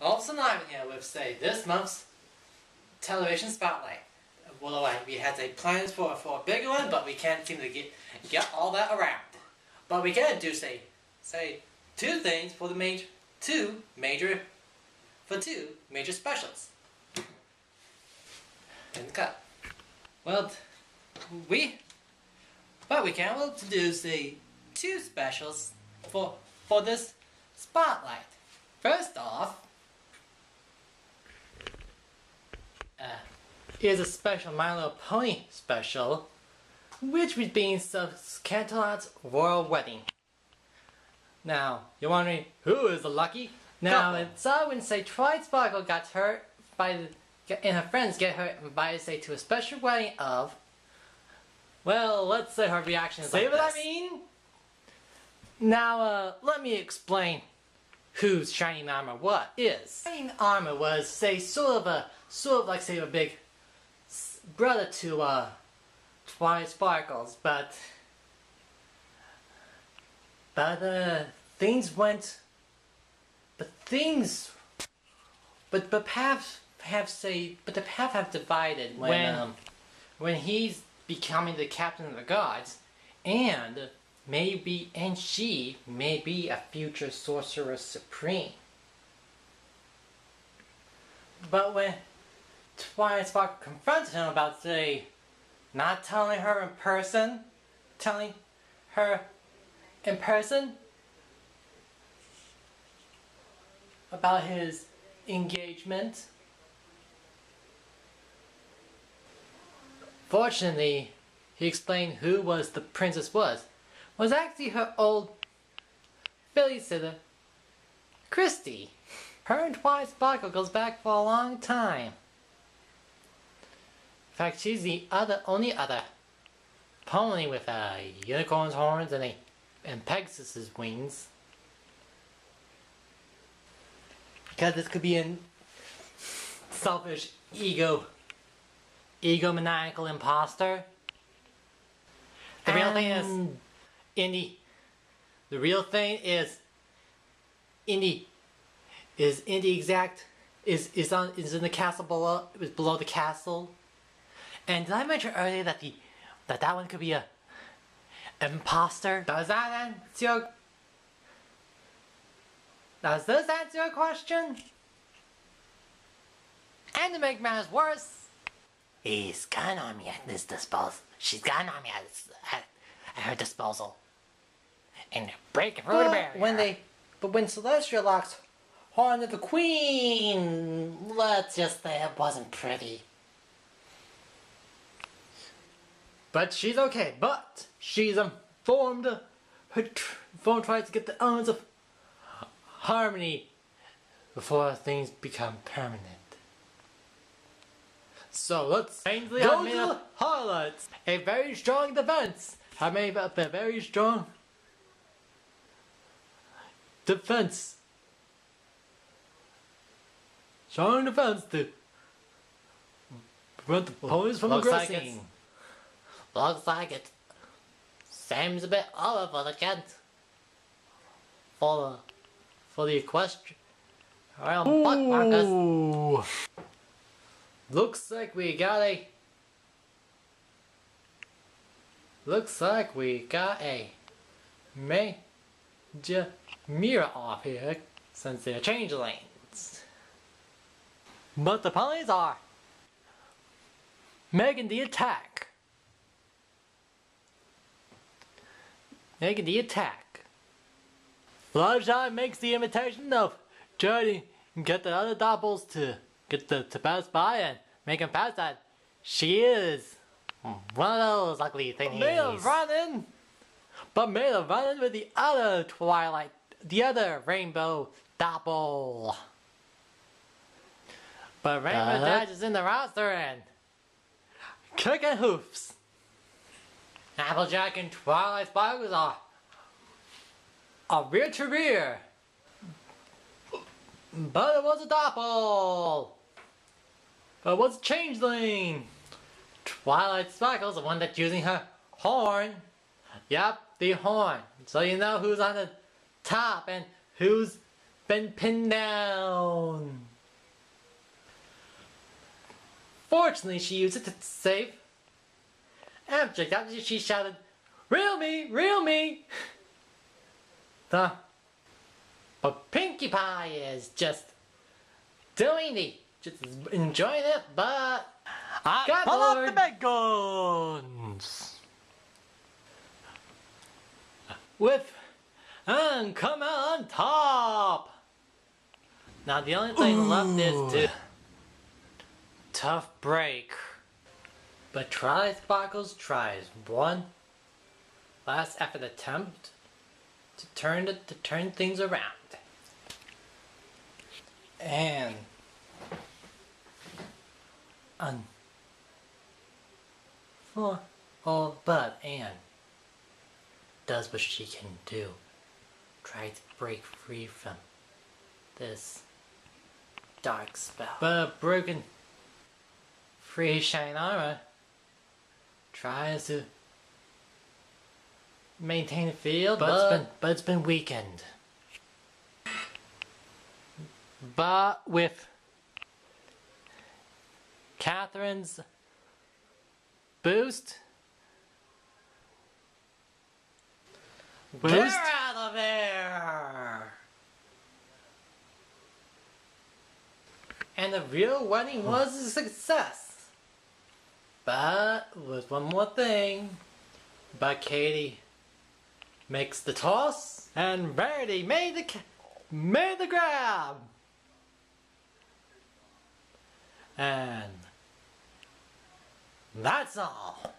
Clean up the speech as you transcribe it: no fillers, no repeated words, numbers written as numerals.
Also, I'm here with, say, this month's television spotlight. Well, we had plans for a bigger one, but we can't seem to get all that around. But we can do, say two things for the two major specials. In the cut. Well, we can do, say, two specials for this spotlight. First off, is a special My Little Pony special, which was being Canterlot's royal wedding. Now, you're wondering, who is the lucky? Now, it's when, say, Twilight Sparkle got hurt and her friends get her invited, say, to a special wedding of, well, let's say her reaction is like this. See what I mean? Now, let me explain whose shining armor is. Shining armor was, say, sort of like, say, a big brother to Twilight Sparkles, but things went, but the paths have divided when he's becoming the captain of the gods, and she may be a future sorcerer supreme. But when Twilight Sparkle confronted him about, say, not telling her in person, about his engagement. Fortunately, he explained who the princess was actually her old babysitter, Christy. Her and Twilight Sparkle goes back for a long time. In fact, she's the only other pony with unicorn's horns and Pegasus's wings. Because this could be a selfish, egomaniacal imposter. The real thing is Indy. The real thing is Indy. Is in the castle below. It was below the castle. And did I mention earlier that one could be a imposter? Does this answer your question? And to make matters worse, she's got an army at her disposal. And breaking through the barrier. When Celestia locks horn to the Queen, let's just say it wasn't pretty. But she's okay. But she's informed tries to get the elements of harmony before things become permanent. So let's go to the highlights. A very strong defense. Have made up a very strong defense. Strong defense to prevent the ponies from aggressing. Looks like it seems a bit over for the Kent. For the equestrian. Buck Marcus. Looks like we got a major mirror off here since they're changelings. But the ponies are making the attack. Fluttershy makes the invitation of trying to get the other doubles to pass by and make him pass that she is one of those ugly thingies. But made a run-in with the other rainbow double. But Rainbow Dash is in the roster and kicking hoofs. Applejack and Twilight Sparkles are rear to rear. But it was a double. But it was a changeling. Twilight Sparkles, the one that's using her horn. Yep, the horn. So you know who's on the top and who's been pinned down. Fortunately, she used it to save. After she shouted, "Reel me! Reel me!" But Pinkie Pie is just enjoying it, but got pull out bored. the big guns! And come out on top. Now the only thing left is to tough break. But Sparkles tries one last effort attempt to turn things around. And but Anne does what she can do. Try to break free from this dark spell. But broken free shine armor tries to maintain the field, but it's been weakened. But with Catherine's boost, get out of there! And the real wedding was a success. But with one more thing. But Katie makes the toss, and Verity made the grab. And that's all.